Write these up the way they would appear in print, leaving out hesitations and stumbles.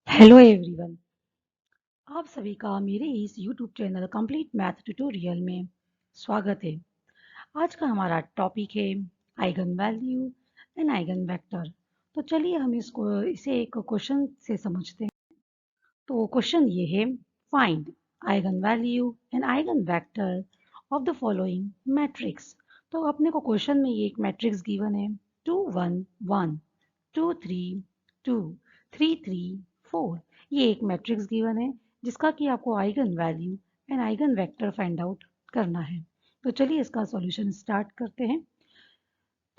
Hello everyone. आप सभी का मेरे इस YouTube channel complete math tutorial में स्वागत है। आज का हमारा टॉपिक है eigen value and eigen vector. तो चलिए हम इसे एक क्वेश्चन से समझते हैं। तो क्वेश्चन ये है, find eigen value and eigen vector of the following matrix. तो अपने को क्वेश्चन में ये एक मैट्रिक्स गिवन है 2 1 1 2 3 2 3 3 4। ये एक मैट्रिक्स गिवन है जिसका कि आपको eigen value and eigen vector find out करना है। तो चलिए इसका सॉल्यूशन स्टार्ट करते हैं।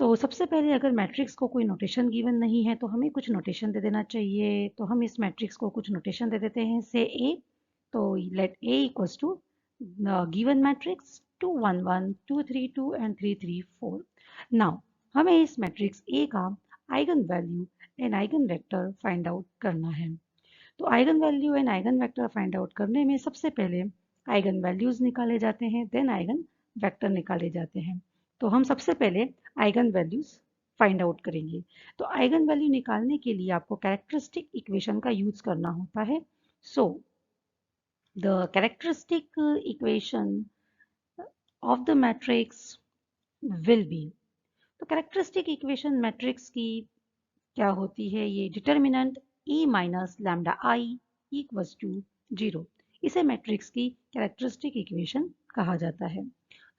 तो सबसे पहले अगर मैट्रिक्स को कोई नोटेशन गिवन नहीं है तो हमें कुछ नोटेशन दे देना चाहिए। तो हम इस मैट्रिक्स को कुछ नोटेशन दे देते हैं से ए। तो let A equals to given matrix 2 1 1 2 3 2 and 3 3 4। Now हमें इस मैट्रिक्स ए का eigen value and eigen vector find out करना है। तो eigen value and eigen vector find out करने में सबसे पहले आइगन वैल्यूज निकाले जाते हैं, देन आइगन वेक्टर निकाले जाते हैं। तो हम सबसे पहले आइगन वैल्यूज फाइंड आउट करेंगे। तो आइगन वैल्यू निकालने के लिए आपको कैरेक्टरिस्टिक इक्वेशन का यूज करना होता है। So the characteristic equation of the matrix will be. तो कैरेक्टरिस्टिक इक्वेशन मैट्रिक्स की क्या होती है, ये determinant E minus lambda I equals to 0। इसे मैट्रिक्स की कैरेक्टरिस्टिक इक्वेशन कहा जाता है।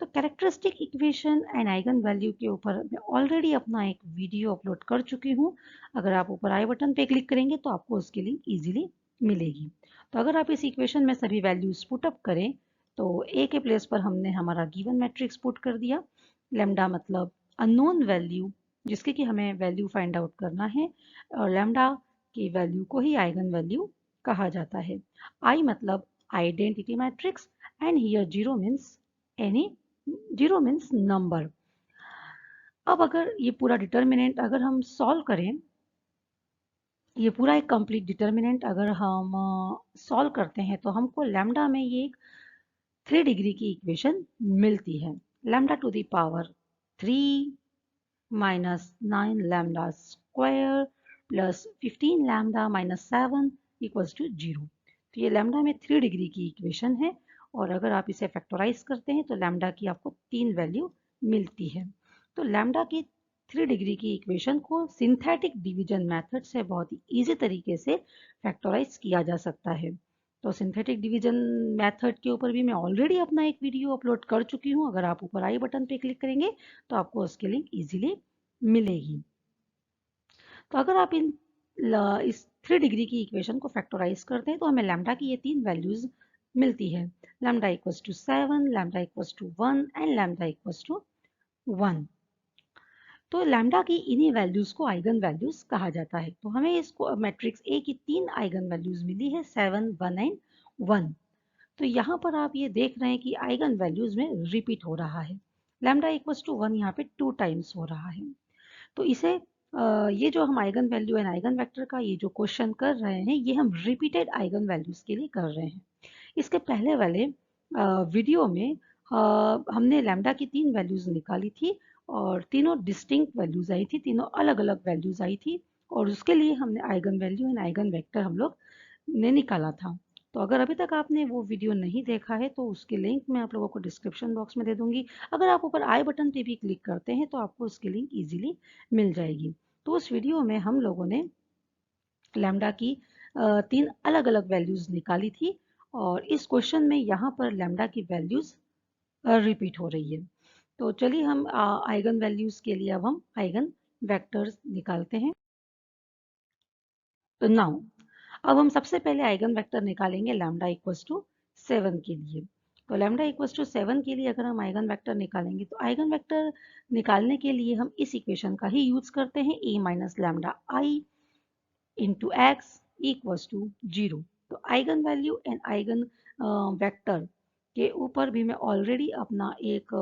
तो characteristic equation and eigen value के ऊपर मैं ऑलरेडी अपना एक वीडियो अपलोड कर चुकी हूँ। अगर आप ऊपर आई बटन पे क्लिक करेंगे तो आपको उसकी लिंक इजीली मिलेगी। तो अगर आप इस इक्वेशन में सभी वैल्यूज पुट अप करें तो ए के प्लेस पर हमने हमारा गिवन मैट्रिक्स पुट कर दिया। लेमडा मतलब अननोन वैल्यू जिसके कि हमें वैल्यू फाइंड आउट करना है, और लैम्डा की वैल्यू को ही आइगन वैल्यू कहा जाता है। आई मतलब identity matrix and here zero means any, zero means number. अब अगर ये पूरा डिटर्मिनेंट अगर हम सॉल्व करें, ये पूरा एक कंप्लीट डिटर्मिनेंट अगर हम सॉल्व करते हैं तो हमको लैम्डा में ये एक 3 डिग्री की इक्वेशन मिलती है। Lambda two the power 3 minus 9 lambda square plus 15 lambda minus 7 equals to 0। तो ये लैम्डा में 3 डिग्री की इक्वेशन है, और अगर आप इसे फैक्टराइज करते हैं तो लैम्डा की आपको 3 वैल्यू मिलती है। तो लैम्डा की 3 डिग्री की इक्वेशन को सिंथेटिक डिवीजन मेथड से बहुत ही ईजी तरीके से फैक्टराइज किया जा सकता है। तो सिंथेटिक डिवीजन मेथड के ऊपर भी मैं ऑलरेडी अपना एक वीडियो अपलोड कर चुकी हूँ। अगर आप ऊपर आई बटन पे क्लिक करेंगे तो आपको उसकी लिंक इजीली मिलेगी। तो अगर आप इस 3 डिग्री की इक्वेशन को फैक्टराइज करते हैं तो हमें लैम्डा की ये 3 वैल्यूज मिलती है। Lambda equals to 7, lambda equals to 1 and lambda equals to 1। तो लैम्डा की इन्हीं वैल्यूज को आइगन वैल्यूज कहा जाता है। तो हमें इसको मैट्रिक्स ए की 3 आइगन वैल्यूज मिली है 7 1 एंड 1। तो यहाँ पर आप ये देख रहे हैं कि आइगन वैल्यूज में रिपीट हो रहा है। लैम्डा इक्वल्स टू 1 यहाँ पे 2 टाइम्स हो रहा है। तो इसे ये जो हम eigen value and eigen vector का ये जो क्वेश्चन कर रहे हैं ये हम रिपीटेड आइगन वैल्यूज के लिए कर रहे हैं। इसके पहले वाले वीडियो में हमने लैम्डा की 3 वैल्यूज निकाली थी और तीनों डिस्टिंक्ट वैल्यूज आई थी, तीनों अलग अलग वैल्यूज आई थी, और उसके लिए हमने eigen value and eigen vector हम लोग ने निकाला था। तो अगर अभी तक आपने वो वीडियो नहीं देखा है तो उसकी लिंक मैं आप लोगों को डिस्क्रिप्शन बॉक्स में दे दूंगी। अगर आप ऊपर आई बटन पे भी क्लिक करते हैं तो आपको उसकी लिंक इजीली मिल जाएगी। तो उस वीडियो में हम लोगों ने लैम्डा की 3 अलग अलग वैल्यूज निकाली थी, और इस क्वेश्चन में यहाँ पर लैम्डा की वैल्यूज रिपीट हो रही है। तो चलिए हम आइगन वैल्यूज के लिए अब हम आइगन वेक्टर्स निकालते हैं। तो नाउ अब हम सबसे पहले आइगन वेक्टर निकालेंगे लैम्डा इक्वल्स टू 7 के लिए। तो लैम्डा इक्वल्स टू 7 के लिए अगर हम आइगन वेक्टर निकालेंगे तो आइगन वेक्टर निकालने के लिए हम इस इक्वेशन का ही यूज करते हैं, A minus lambda I into X equals to 0। तो eigen value and eigen vector के ऊपर भी मैं ऑलरेडी अपना एक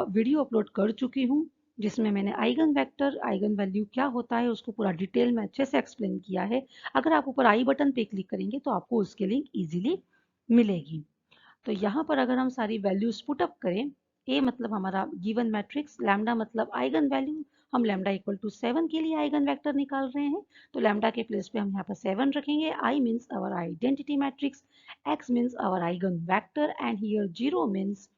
वीडियो अपलोड कर चुकी हूँ जिसमें मैंने आइगन वेक्टर आइगन वैल्यू क्या होता है उसको पूरा डिटेल में अच्छे से एक्सप्लेन किया है। अगर आप ऊपर आई बटन पे क्लिक करेंगे तो आपको उसकी लिंक इजीली मिलेगी। तो यहाँ पर अगर हम सारी वैल्यूज पुट अप करें, ए मतलब हमारा गिवन मैट्रिक्स, लैम्डा मतलब आइगन वैल्यू, हम लैम्डा इक्वल टू 7 के लिए आइगन वेक्टर निकाल रहे हैं, तो लैम्डा के प्लेस पे हम यहाँ पर 7 रखेंगे। I means our identity matrix, X means our eigenvector and here 0 means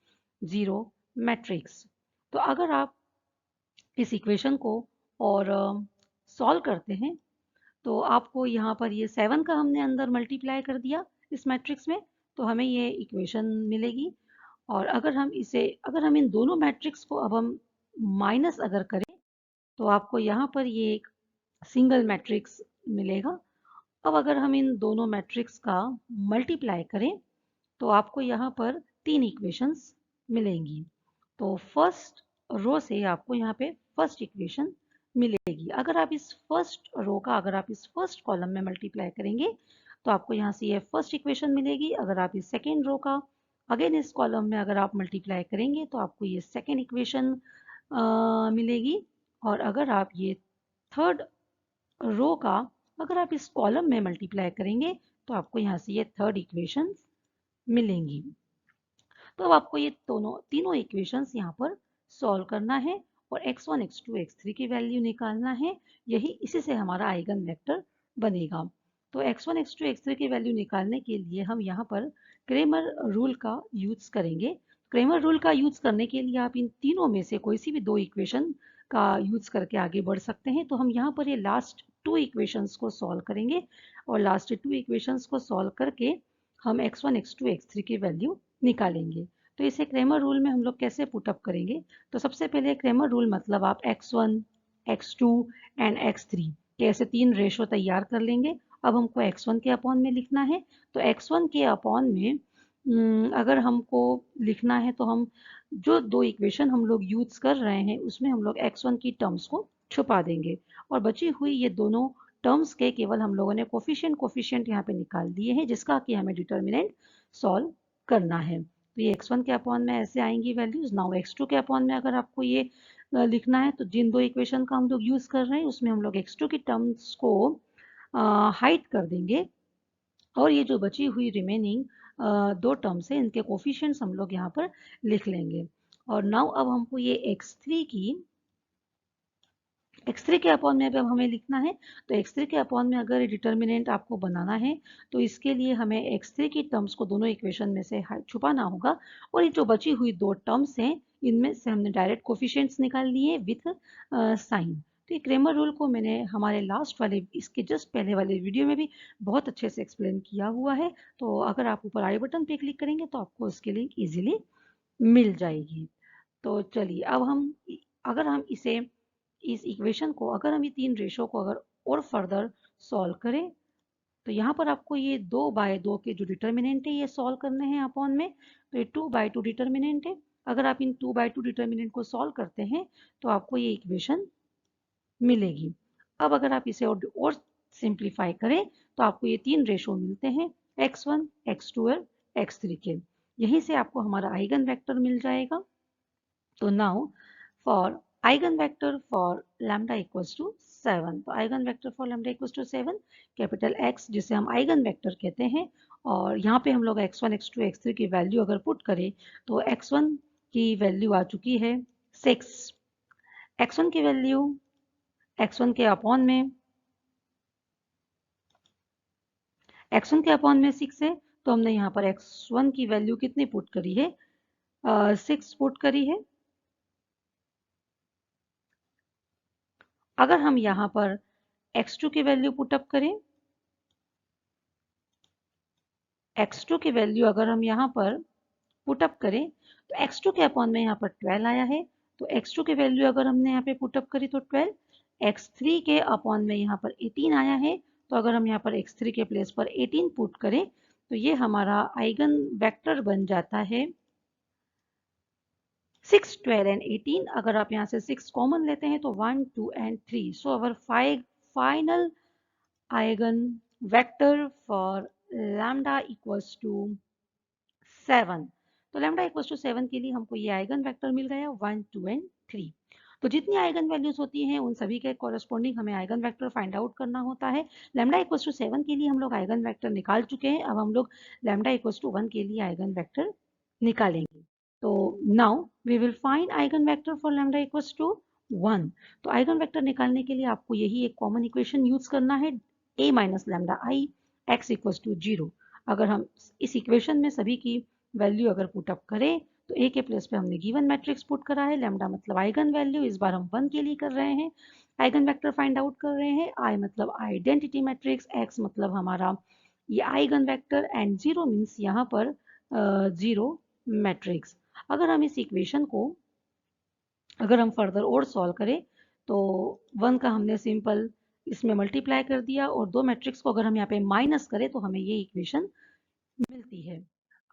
0 matrix. तो अगर आप इस इक्वेशन को और सॉल्व करते हैं तो आपको यहाँ पर ये 7 का हमने अंदर मल्टीप्लाई कर दिया इस मैट्रिक्स में, तो हमें ये इक्वेशन मिलेगी। और अगर हम इन दोनों मैट्रिक्स को अब हम माइनस अगर करें तो आपको यहाँ पर ये एक सिंगल मैट्रिक्स मिलेगा। अब अगर हम इन दोनों मैट्रिक्स का मल्टीप्लाई करें तो आपको यहाँ पर 3 इक्वेशंस मिलेंगी। तो फर्स्ट रो से आपको यहाँ पे फर्स्ट इक्वेशन मिलेगी। अगर आप इस फर्स्ट कॉलम में मल्टीप्लाई करेंगे तो आपको यहाँ से ये फर्स्ट इक्वेशन मिलेगी। अगर आप इस सेकेंड रो का अगेन इस कॉलम में अगर आप मल्टीप्लाई करेंगे तो आपको ये सेकेंड इक्वेशन मिलेगी। और अगर आप ये थर्ड रो का अगर आप इस कॉलम में मल्टीप्लाई करेंगे तो आपको यहाँ से ये थर्ड इक्वेशन मिलेंगी। तो अब आपको ये तीनों इक्वेशंस यहाँ पर सॉल्व करना है और x1, x2, x3 की वैल्यू निकालना है। इसी से हमारा आइगन वेक्टर बनेगा। तो x1, x2, x3 की वैल्यू निकालने के लिए हम यहाँ पर क्रेमर रूल का यूज करेंगे। क्रेमर रूल का यूज करने के लिए आप इन तीनों में से कोई सी भी 2 इक्वेशन का यूज करके आगे बढ़ सकते हैं। तो हम यहाँ पर ये लास्ट 2 इक्वेशंस को सॉल्व करेंगे और लास्ट 2 इक्वेशंस को सॉल्व करके हम x1, x2, x3 की वैल्यू निकालेंगे। तो इसे क्रेमर रूल में हम लोग कैसे पुटअप करेंगे? तो सबसे पहले क्रेमर रूल मतलब आप x1, x2 एंड x3 के ऐसे 3 रेशो तैयार कर लेंगे। अब हमको x1 के अपॉन में लिखना है, तो x1 के अपॉन में अगर हमको लिखना है तो हम जो 2 इक्वेशन हम लोग यूज कर रहे हैं उसमें हम लोग x1 की टर्म्स को छुपा देंगे और बची हुई ये दोनों टर्म्स के केवल हम लोगों ने कोफिशिएंट यहाँ पे निकाल दिए हैं जिसका कि हमें डिटर्मिनेंट सॉल्व करना है। तो ये x1 के अपॉन में ऐसे आएंगी वैल्यूज। नाउ x2 के अपॉन में अगर आपको ये लिखना है तो जिन 2 इक्वेशन का हम लोग यूज कर रहे हैं उसमें हम लोग x2 की टर्म्स को हाइड कर देंगे और ये जो बची हुई रिमेनिंग 2 टर्म्स है इनके कोफिशिएंट्स हम लोग यहाँ पर लिख लेंगे। और नाउ अब हमको ये x3 के अपॉन में अब हमें लिखना है, तो x3 के अपॉन में अगर डिटर्मिनेंट आपको बनाना है तो इसके लिए हमें x3 की टर्म्स को दोनों इक्वेशन में से छुपाना होगा और ये जो बची हुई 2 टर्म्स हैं इनमें से हमने डायरेक्ट कोफिशिएंट्स निकाल लिए विथ साइन। तो ये क्रेमर रूल को मैंने हमारे लास्ट वाले इसके जस्ट पहले वाले वीडियो में भी बहुत अच्छे से एक्सप्लेन किया हुआ है। तो अगर आप ऊपर आई बटन पे क्लिक करेंगे तो आपको उसके लिंक ईजिली मिल जाएगी। तो चलिए अब अगर हम इस इक्वेशन को अगर हम ये 3 रेशो को अगर और फर्दर सॉल्व करें तो यहाँ पर आपको ये 2/2 के जो डिटर्मिनेंट है ये सॉल्व करने हैं अपॉन में। तो ये 2/2 डिटर्मिनेंट है। अगर आप इन 2/2 डिटर्मिनेंट को सॉल्व करते हैं तो आपको ये इक्वेशन मिलेगी। अब अगर आप इसे और सिंप्लीफाई करें तो आपको ये 3 रेशो मिलते हैं x1, x2 और x3 के। यहीं से आपको हमारा आइगन वेक्टर मिल जाएगा। तो now for eigenvector for lambda equals to 7, तो eigenvector for lambda equals to 7 capital X जिसे हम आइगन वेक्टर कहते हैं और यहाँ पे हम लोग x1, x2, x3 की वैल्यू अगर पुट करें तो x1 की वैल्यू आ चुकी है 6। x1 की वैल्यू x1 के अपॉन में 6 है, तो हमने यहाँ पर x1 की वैल्यू कितनी पुट करी है? 6 पुट करी है। अगर हम यहाँ पर x2 की वैल्यू पुटअप करें, x2 की वैल्यू अगर हम यहाँ पर पुटअप करें तो x2 के अपॉन में यहाँ पर 12 आया है, तो x2 की वैल्यू अगर हमने यहाँ पे पुटअप करी तो 12। x3 के अपॉन में यहाँ पर 18 आया है, तो अगर हम यहाँ पर x3 के प्लेस पर 18 पुट करें तो ये हमारा आइगन वेक्टर बन जाता है 6, 12 एंड 18। अगर आप यहाँ से 6 कॉमन लेते हैं तो 1, 2 and 3। So our final eigenvector for lambda equals to 7। तो लैम्डा इक्वल्स टू 7 के लिए हमको ये आइगन वेक्टर मिल गया 1, 2 एंड 3। तो जितनी आइगन वैल्यूज होती हैं उन सभी के कॉरेस्पॉन्डिंग हमें आइगन वेक्टर फाइंड आउट करना होता है। लैम्डा इक्वल्स टू 7 के लिए हम लोग आइगन वेक्टर निकाल चुके हैं। अब हम लोग लैम्डा इक्वल्स टू 1 के लिए आइगन वेक्टर निकालेंगे। तो now we will find eigenvector for lambda equals to 1। तो आइगन वेक्टर निकालने के लिए आपको यही एक कॉमन इक्वेशन यूज करना है, a minus lambda I X equals to 0। अगर हम इस इक्वेशन में सभी की वैल्यू अगर पुटअप करें तो a के प्लेस पे हमने गिवन मैट्रिक्स पुट करा है, लैम्डा मतलब आइगन वैल्यू, इस बार हम 1 के लिए कर रहे हैं, आइगन वेक्टर फाइंड आउट कर रहे हैं, i मतलब आइडेंटिटी मैट्रिक्स, x मतलब हमारा ये आइगन वेक्टर एंड 0 मीन्स यहाँ पर 0 मैट्रिक्स। अगर हम इस इक्वेशन को अगर हम फर्दर और सॉल्व करें तो 1 का हमने सिंपल इसमें मल्टीप्लाई कर दिया और 2 मैट्रिक्स को अगर हम यहाँ पे माइनस करें तो हमें ये इक्वेशन मिलती है।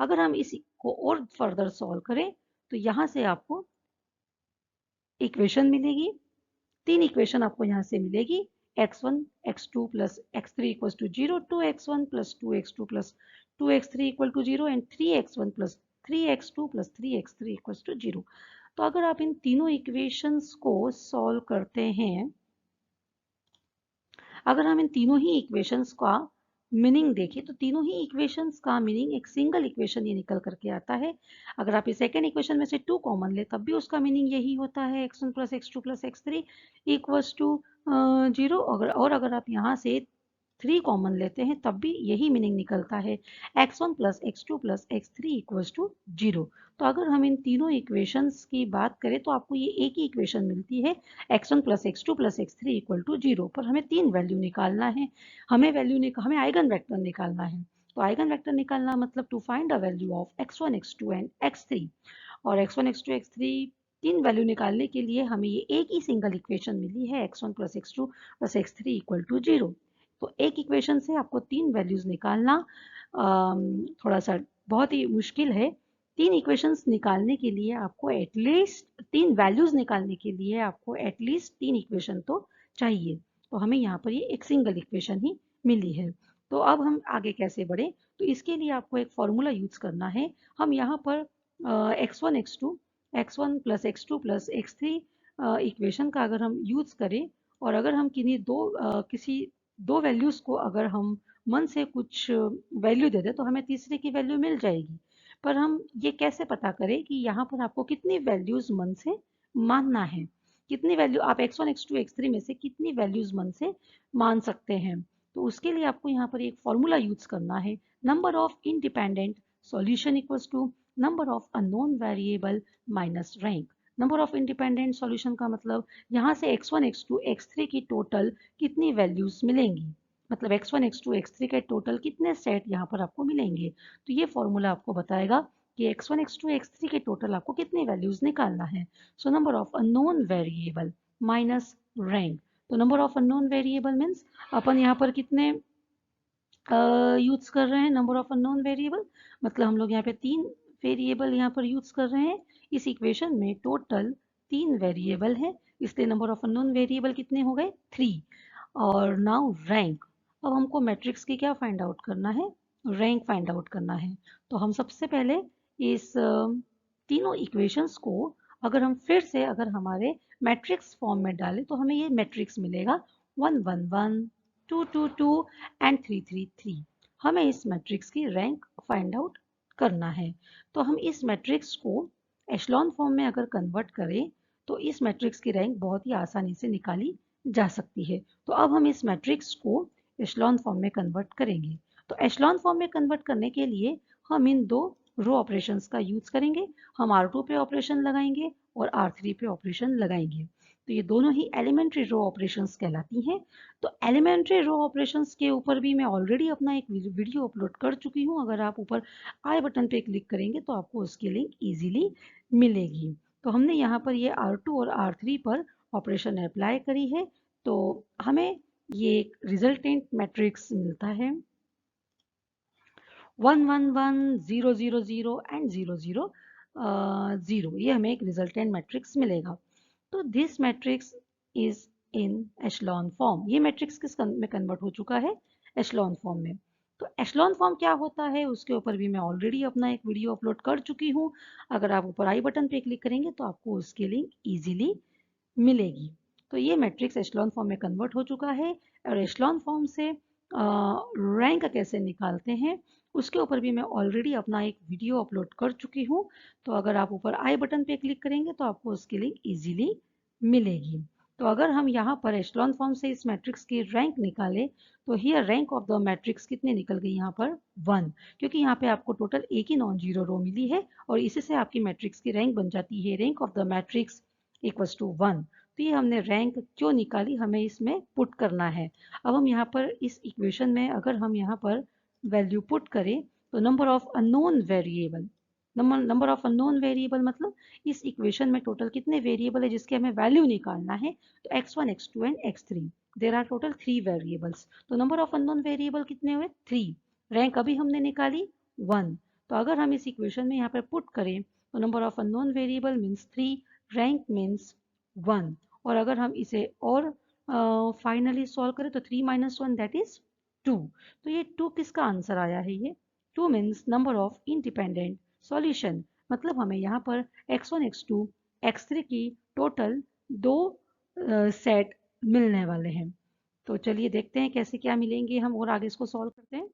अगर हम इस को और फर्दर सॉल्व करें तो यहाँ से आपको इक्वेशन मिलेगी, 3 इक्वेशन आपको यहाँ से मिलेगी, x1 x2 plus x3 equals to 0, 2x1 plus 2x2 plus 2x3 equal to 0 and 3x1 plus 3x2 plus 3x3 equals to 0। तो अगर आप इन तीनों इक्वेशंस को सॉल्व करते हैं, अगर हम इन तीनों ही इक्वेशंस का मीनिंग देखें तो तीनों ही इक्वेशंस का मीनिंग एक सिंगल इक्वेशन ये निकल करके आता है। अगर आप इस सेकेंड इक्वेशन में से 2 कॉमन ले तब भी उसका मीनिंग यही होता है, x1 plus x2 plus x3 equals to 0। और अगर आप यहाँ से 3 कॉमन लेते हैं तब भी यही मीनिंग निकलता है, x1 plus x2 plus x3 equals to 0। तो अगर हम इन तीनों इक्वेशंस की बात करें तो आपको ये एक ही इक्वेशन मिलती है, x1 plus x2 plus x3 equal to 0, पर हमें 3 वैल्यू निकालना है, हमें आइगन वेक्टर निकालना है। तो आइगन वेक्टर निकालना मतलब to find a value of x1 x2 and x3, और x1 x2 x3 तीन वैल्यू निकालने के लिए हमें ये एक ही सिंगल इक्वेशन मिली है, x1 plus x2 plus x3 equal to 0। तो एक इक्वेशन से आपको 3 वैल्यूज निकालना थोड़ा सा बहुत ही मुश्किल है। 3 इक्वेशंस निकालने के लिए आपको एटलीस्ट 3 वैल्यूज निकालने के लिए आपको एटलीस्ट 3 इक्वेशन तो चाहिए। तो हमें यहाँ पर ये एक सिंगल इक्वेशन ही मिली है। तो अब हम आगे कैसे बढ़े, तो इसके लिए आपको एक फॉर्मूला यूज करना है। हम यहाँ पर x1 plus x2 plus x3 equation का अगर हम यूज करें और अगर हम किसी दो वैल्यूज को अगर हम मन से कुछ वैल्यू दे दें तो हमें तीसरे की वैल्यू मिल जाएगी। पर हम ये कैसे पता करें कि यहाँ पर आपको कितनी वैल्यूज मन से मानना है, कितनी वैल्यू आप x1 x2 x3 में से कितनी वैल्यूज मन से मान सकते हैं। तो उसके लिए आपको यहाँ पर एक फॉर्मूला यूज करना है, number of independent solution equals to number of unknown variable minus rank. Number of independent solution का मतलब यहाँ से x1 x2 x3 की टोटल कितनी वैल्यूज मिलेंगी, मतलब x1 x2 x3 के टोटल कितने सेट यहाँ पर आपको मिलेंगे। तो ये फॉर्मूला आपको बताएगा कि x1 x2 x3 के टोटल आपको कितनी वैल्यूज निकालना है। So number of unknown variable minus rank. तो number of unknown variable means अपन यहाँ पर कितने यूज कर रहे हैं, नंबर ऑफ अननोन वेरिएबल मतलब हम लोग यहाँ पे 3 वेरिएबल यहाँ पर यूज कर रहे हैं। इस इक्वेशन में टोटल 3 वेरिएबल है, इसलिए नंबर ऑफ अननोन वेरिएबल कितने हो गए 3। और नाउ रैंक, अब हमको मैट्रिक्स की क्या फाइंड आउट करना है, रैंक फाइंड आउट करना है। तो हम सबसे पहले इस तीनों इक्वेशंस को अगर हम फिर से अगर हमारे मैट्रिक्स फॉर्म में डालें तो हमें ये मैट्रिक्स मिलेगा 1 1 1 2 2 2 एंड 3 3 3। हमें इस मैट्रिक्स की रैंक फाइंड आउट करना है। तो हम इस मैट्रिक्स को एशलॉन फॉर्म में अगर कन्वर्ट करें तो इस मैट्रिक्स की रैंक बहुत ही आसानी से निकाली जा सकती है। तो अब हम इस मैट्रिक्स को एशलॉन फॉर्म में कन्वर्ट करेंगे। तो एशलॉन फॉर्म में कन्वर्ट करने के लिए हम इन दो रो ऑपरेशंस का यूज करेंगे, हम R2 पे ऑपरेशन लगाएंगे और R3 पे ऑपरेशन लगाएंगे। तो ये दोनों ही एलिमेंट्री रो ऑपरेशंस कहलाती हैं। तो एलिमेंट्री रो ऑपरेशंस के ऊपर भी मैं ऑलरेडी अपना एक वीडियो अपलोड कर चुकी हूँ, अगर आप ऊपर आई बटन पे क्लिक करेंगे तो आपको उसकी लिंक इजीली मिलेगी। तो हमने यहाँ पर ये R2 और R3 पर ऑपरेशन अप्लाई करी है, तो हमें ये एक रिजल्टेंट मैट्रिक्स मिलता है 1 1 1 0 0 0 एंड 0 0 0। ये हमें एक रिजल्टेंट मैट्रिक्स मिलेगा। तो this matrix is in echelon form, ये मैट्रिक्स किस में कन्वर्ट हो चुका है, एशलॉन फॉर्म में। तो एशलॉन फॉर्म क्या होता है उसके ऊपर भी मैं ऑलरेडी अपना एक वीडियो अपलोड कर चुकी हूँ, अगर आप ऊपर आई बटन पे क्लिक करेंगे तो आपको उसकी लिंक इजीली मिलेगी। तो ये मैट्रिक्स एशलॉन फॉर्म में कन्वर्ट हो चुका है, और एशलॉन फॉर्म से रैंक कैसे निकालते हैं उसके ऊपर भी मैं ऑलरेडी अपना एक वीडियो अपलोड कर चुकी हूँ। तो अगर आप ऊपर आई बटन पे क्लिक करेंगे तो आपको उसकी लिंक इजीली मिलेगी। तो अगर हम यहाँ पर एशेलॉन फॉर्म से इस मैट्रिक्स की रैंक निकालें तो here rank of the matrix कितने निकल गई यहाँ पर 1, क्योंकि यहाँ पे आपको टोटल एक ही नॉन जीरो रो मिली है और इसी से आपकी मैट्रिक्स की रैंक बन जाती है rank of the matrix equals to 1। तो ये हमने रैंक क्यों निकाली, हमें इसमें पुट करना है। अब हम यहाँ पर इस इक्वेशन में अगर हम यहाँ पर वैल्यू पुट करें तो number of unknown variable, number of unknown variable मतलब इस इक्वेशन में टोटल कितने वेरिएबल है जिसके हमें वैल्यू निकालना है, तो x1 x2 and x3, there are total 3 variables. तो नंबर ऑफ अननोन वेरिएबल कितने हुए 3, रैंक अभी हमने निकाली 1। तो अगर हम इस इक्वेशन में यहाँ पर पुट करें तो number of unknown variable means 3, rank means 1। और अगर हम इसे और फाइनली सॉल्व करें तो 3 माइनस 1 दैट इज 2। तो ये 2 किसका आंसर आया है, ये 2 means number of independent solution. मतलब हमें यहाँ पर x1 x2 x3 की टोटल 2 सेट मिलने वाले हैं। तो चलिए देखते हैं कैसे क्या मिलेंगे हम और आगे इसको सॉल्व करते हैं।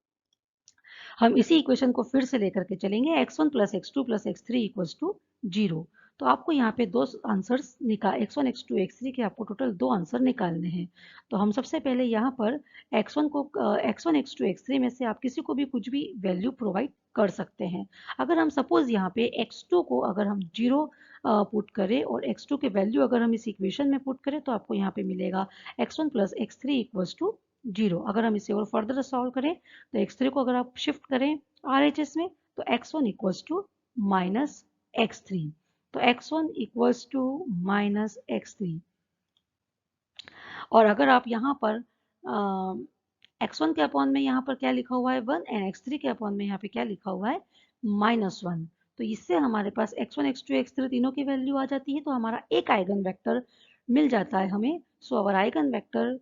हम इसी इक्वेशन को फिर से लेकर के चलेंगे x1 plus x2 plus x3 equals to 0। तो आपको यहाँ पे दो आंसर्स निकाल x1 x2 x3 के आपको टोटल दो आंसर निकालने हैं। तो हम सबसे पहले यहाँ पर x1 को x1 x2 x3 में से आप किसी को भी कुछ भी वैल्यू प्रोवाइड कर सकते हैं। अगर हम सपोज यहाँ पे x2 को अगर हम 0 पुट करें और x2 के वैल्यू अगर हम इस इक्वेशन में पुट करें तो आपको यहाँ पे मिलेगा x1 plus x3 equals to 0। अगर हम इसे और फर्दर सॉल्व करें तो x3 को अगर आप शिफ्ट करें RHS में तो x1 equals to minus x3। तो x1 equals to minus x3। और अगर आप यहाँ पर x1 के अपॉन में यहाँ पर क्या लिखा हुआ है 1 एंड x3 के अपॉन में यहाँ पे क्या लिखा हुआ है -1। तो इससे हमारे पास x1 x2 x3 तीनों की वैल्यू आ जाती है, तो हमारा एक आइगन वेक्टर मिल जाता है हमें। So our eigen vector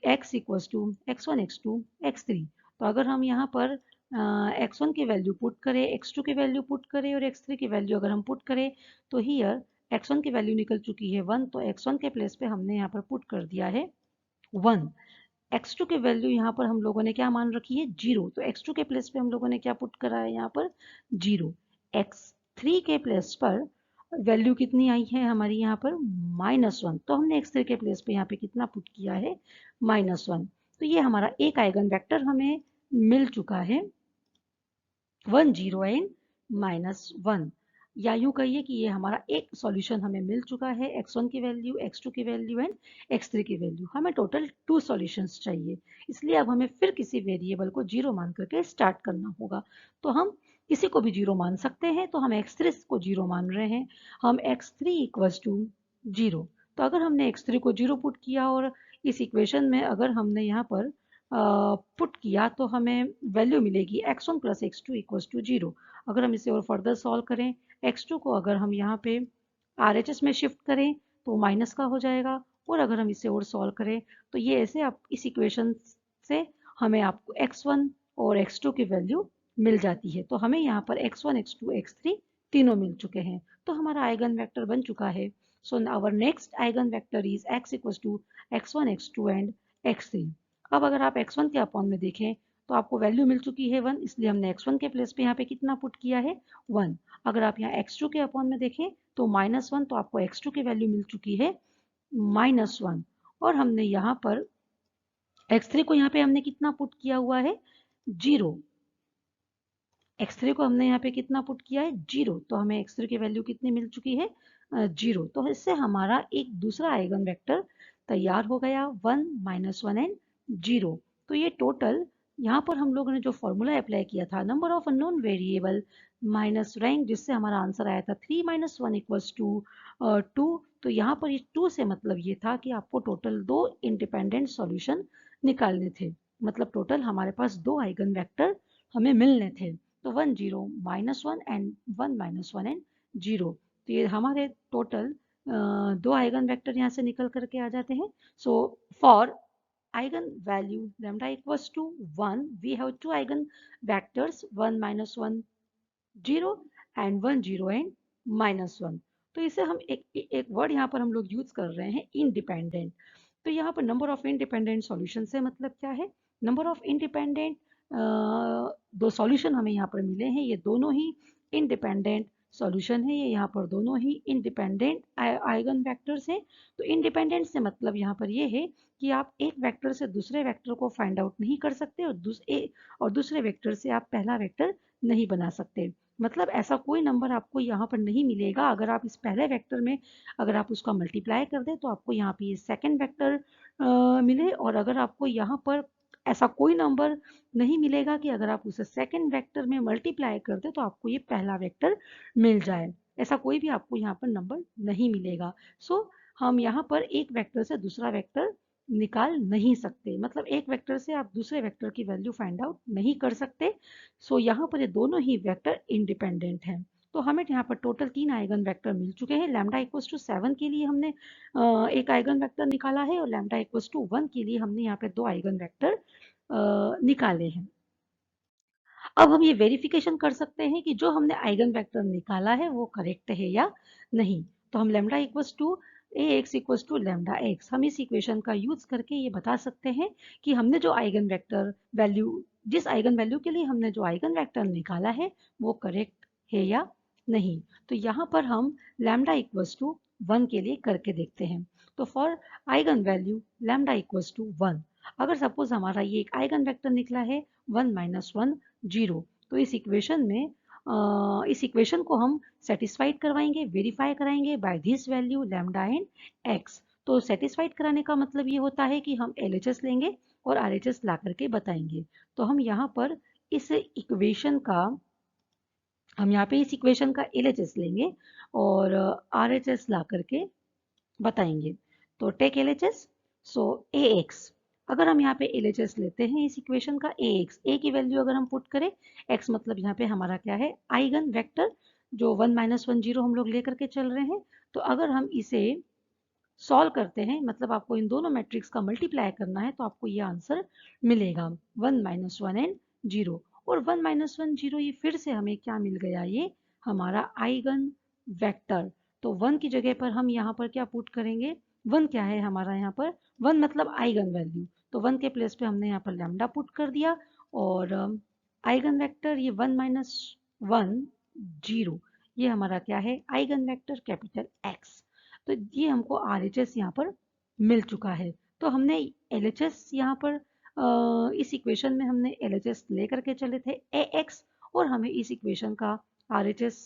x equals to x1 x2 x3। तो अगर हम यहाँ पर x1 की वैल्यू पुट करें, x2 की वैल्यू पुट करें और x3 की वैल्यू अगर हम पुट करें तो हियर x1 की वैल्यू निकल चुकी है 1, तो x1 के प्लेस पे हमने यहाँ पर पुट कर दिया है 1। x2 की वैल्यू यहाँ पर हम लोगों ने क्या मान रखी है 0, तो x2 के प्लेस पे हम लोगों ने क्या पुट करा है यहाँ पर 0। x3 के प्लेस पर वैल्यू कितनी आई है हमारी यहाँ पर -1, तो हमने x3 के प्लेस पे यहाँ पे कितना पुट किया है -1। तो ये हमारा एक आइगन वेक्टर हमें मिल चुका है 1 0 एंड -1, या यूं कहिए कि ये हमारा एक सॉल्यूशन हमें मिल चुका है x1 की वैल्यू, x2 की वैल्यू एंड x3 की वैल्यू। हमें टोटल 2 सॉल्यूशंस चाहिए, इसलिए अब हमें फिर किसी वेरिएबल को 0 मान करके स्टार्ट करना होगा। तो हम किसी को भी 0 मान सकते हैं, तो हम x3 को 0 मान रहे हैं। हम x3 इक्वल्स टू 0। तो अगर हमने x3 को 0 पुट किया और इस इक्वेशन में अगर हमने यहाँ पर पुट किया तो हमें वैल्यू मिलेगी x1 plus x2 equals to 0। अगर हम इसे और फर्दर सॉल्व करें, x2 को अगर हम यहाँ पे RHS में शिफ्ट करें तो माइनस का हो जाएगा, और अगर हम इसे और सॉल्व करें तो ये ऐसे आप इस इक्वेशन से हमें आपको x1 और x2 की वैल्यू मिल जाती है। तो हमें यहाँ पर x1 x2 x3 तीनों मिल चुके हैं, तो हमारा आइगन वेक्टर बन चुका है। So our next eigenvector is x equals to x1 x2 and x3। अब अगर आप x1 के अपॉन में देखें तो आपको वैल्यू मिल चुकी है 1, इसलिए हमने x1 के प्लेस पे यहाँ पे कितना पुट किया है 1। अगर आप यहाँ x2 के अपॉन में देखें तो -1, तो आपको x2 की वैल्यू मिल चुकी है -1। और हमने यहाँ पर x3 को यहाँ पे हमने कितना पुट किया हुआ है 0। x3 को हमने यहाँ पे कितना पुट किया है 0, तो हमें x3 की वैल्यू कितनी मिल चुकी है 0। तो इससे हमारा एक दूसरा आइगन वेक्टर तैयार हो गया 1 -1 एंड 0। तो ये टोटल यहाँ पर हम लोगों ने जो फॉर्मूला अप्लाई किया था number of unknown variable minus rank, जिससे हमारा आंसर आया था 3 - 1 इक्वल्स टू 2। तो यहाँ पर ये 2 से मतलब ये था कि आपको टोटल 2 इंडिपेंडेंट सॉल्यूशन निकालने थे, मतलब टोटल हमारे पास 2 आइगन वेक्टर हमें मिलने थे। तो 1 0 -1 एंड 1 -1 एंड 0। तो ये हमारे टोटल 2 आइगन वेक्टर यहाँ से निकल करके आ जाते हैं। So for eigen value lambda equals to 1, we have two eigen vectors 1 -1 0 and 1 0 and -1। तो इसे हम एक वर्ड यहाँ पर हम लोग यूज कर रहे हैं इंडिपेंडेंट। तो यहाँ पर नंबर ऑफ इंडिपेंडेंट सॉल्यूशन से मतलब क्या है, नंबर ऑफ इंडिपेंडेंट दो सॉल्यूशन हमें यहाँ पर मिले हैं, ये दोनों ही इंडिपेंडेंट सॉल्यूशन है ये, यहाँ पर दोनों ही इंडिपेंडेंट आइगन वेक्टर्स हैं। तो इंडिपेंडेंट से मतलब यहाँ पर ये है कि आप एक वेक्टर से दूसरे वेक्टर को फाइंड आउट नहीं कर सकते और दूसरे वेक्टर से आप पहला वेक्टर नहीं बना सकते। मतलब ऐसा कोई नंबर आपको यहाँ पर नहीं मिलेगा अगर आप इस पहले वेक्टर में अगर आप उसका मल्टीप्लाई कर दें तो आपको यहाँ पे ये सेकेंड वेक्टर मिले, और अगर आपको यहाँ पर ऐसा कोई नंबर नहीं मिलेगा कि अगर आप उसे सेकंड वेक्टर में मल्टीप्लाई कर दे तो आपको ये पहला वेक्टर मिल जाए। ऐसा कोई भी आपको यहाँ पर नंबर नहीं मिलेगा। सो हम यहाँ पर एक वेक्टर से दूसरा वेक्टर निकाल नहीं सकते, मतलब एक वेक्टर से आप दूसरे वेक्टर की वैल्यू फाइंड आउट नहीं कर सकते। सो यहाँ पर ये दोनों ही वेक्टर इंडिपेंडेंट हैं। तो हमें यहाँ पर टोटल 3 आइगन वेक्टर मिल चुके हैं। लैम्डा इक्वल्स टू 7 के लिए हमने एक आइगन वेक्टर निकाला है, और लैम्डा इक्वल्स टू 1 के लिए हमने यहाँ पे 2 आइगन वेक्टर निकाले हैं। अब हम ये वेरिफिकेशन कर सकते हैं कि जो हमने आइगन वेक्टर निकाला है वो करेक्ट है या नहीं। तो हम lambda equals to A X equals to lambda X, हम इस इक्वेशन का यूज करके ये बता सकते हैं कि हमने जो आइगन वेक्टर वैल्यू जिस आइगन वैल्यू के लिए हमने जो आइगन वेक्टर निकाला है वो करेक्ट है या नहीं। तो यहाँ पर हम लैम्डा इक्वल्स टू 1 के लिए करके देखते हैं। तो for eigen value lambda equals to 1, अगर सपोज हमारा ये एक आइगन वेक्टर निकला है 1 माइनस 1 0, तो इस इक्वेशन को हम सेटिस्फाइड करवाएंगे, वेरीफाई कराएंगे by this value lambda and X. तो सेटिस्फाइड कराने का मतलब ये होता है कि हम एलएचएस लेंगे और आरएचएस ला करके बताएंगे। तो हम यहाँ पर इस इक्वेशन का इस इक्वेशन का एलएचएस लेंगे और आरएचएस ला करके बताएंगे। तो टेक एलएचएस, सो ए एक्स, अगर हम यहाँ पे एलएचएस लेते हैं इस इक्वेशन का ए एक्स, ए की वैल्यू अगर हम पुट करें, एक्स मतलब यहाँ पे हमारा क्या है, आइगन वेक्टर जो 1 माइनस 1 0 हम लोग लेकर के चल रहे हैं। तो अगर हम इसे सॉल्व करते हैं, मतलब आपको इन दोनों मैट्रिक्स का मल्टीप्लाई करना है, तो आपको ये आंसर मिलेगा 1 माइनस 1 एंड 0। और 1 माइनस 1 0 ये फिर से हमें क्या मिल गया, ये हमारा आइगन वेक्टर। तो 1 की जगह पर हम यहाँ पर क्या पुट करेंगे, 1 क्या है हमारा यहाँ पर, 1 मतलब आइगन वैल्यू। तो 1 के प्लेस पे हमने यहाँ पर लैम्डा पुट कर दिया, और आइगन वेक्टर ये 1 माइनस 1 0, ये हमारा क्या है, आइगन वेक्टर कैपिटल एक्स। तो ये हमको RHS यहाँ पर मिल चुका है। तो हमने LHS यहाँ पर इस इक्वेशन में हमने LHS लेकर के चले थे AX, और हमें इस इक्वेशन का RHS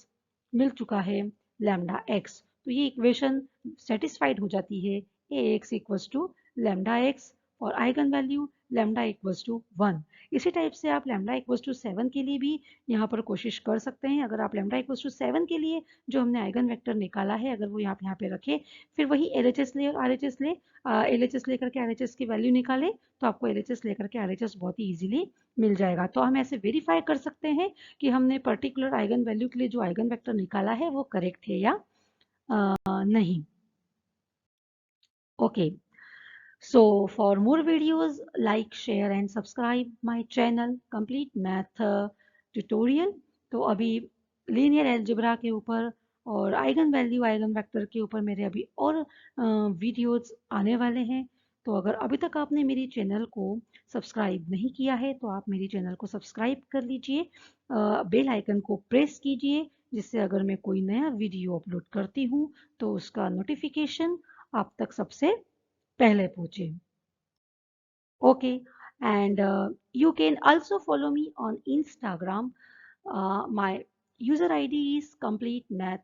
मिल चुका है लैम्डा एक्स। तो ये इक्वेशन सेटिस्फाइड हो जाती है AX equals to lambda X और eigen value lambda equals to 1। इसी टाइप से आप लैम्डा इक्वल्स टू 7 के लिए भी यहाँ पर कोशिश कर सकते हैं। अगर आप लैम्डा इक्वल्स टू 7 के लिए जो हमने आइगन वेक्टर निकाला है अगर वो यहाँ पे रखे, फिर वही LHS ले RHS ले LHS लेकर के RHS की वैल्यू निकाले, तो आपको LHS लेकर के RHS बहुत ही इजीली मिल जाएगा। तो हम ऐसे वेरीफाई कर सकते हैं कि हमने पर्टिकुलर आइगन वैल्यू के लिए जो आइगन वेक्टर निकाला है वो करेक्ट है या नहीं। Okay, so for more videos like, share and subscribe my channel complete math tutorial। तो अभी लीनियर अलजेब्रा के ऊपर और आइगन वैल्यू आइगन वेक्टर के ऊपर मेरे अभी और वीडियोस आने वाले हैं। तो अगर अभी तक आपने मेरी चैनल को सब्सक्राइब नहीं किया है तो आप मेरी चैनल को सब्सक्राइब कर लीजिए, बेल आइकन को प्रेस कीजिए, जिससे अगर मैं कोई नया वीडियो अपलोड करती हूँ तो उसका नोटिफिकेशन आप तक सबसे पहले पहुँचे। Okay, and you can also follow me on Instagram. My user ID is complete math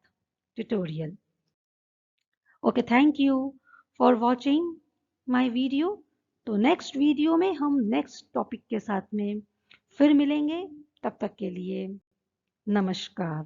tutorial. Okay, thank you for watching my video। तो नेक्स्ट वीडियो में हम नेक्स्ट टॉपिक के साथ में फिर मिलेंगे, तब तक के लिए नमस्कार।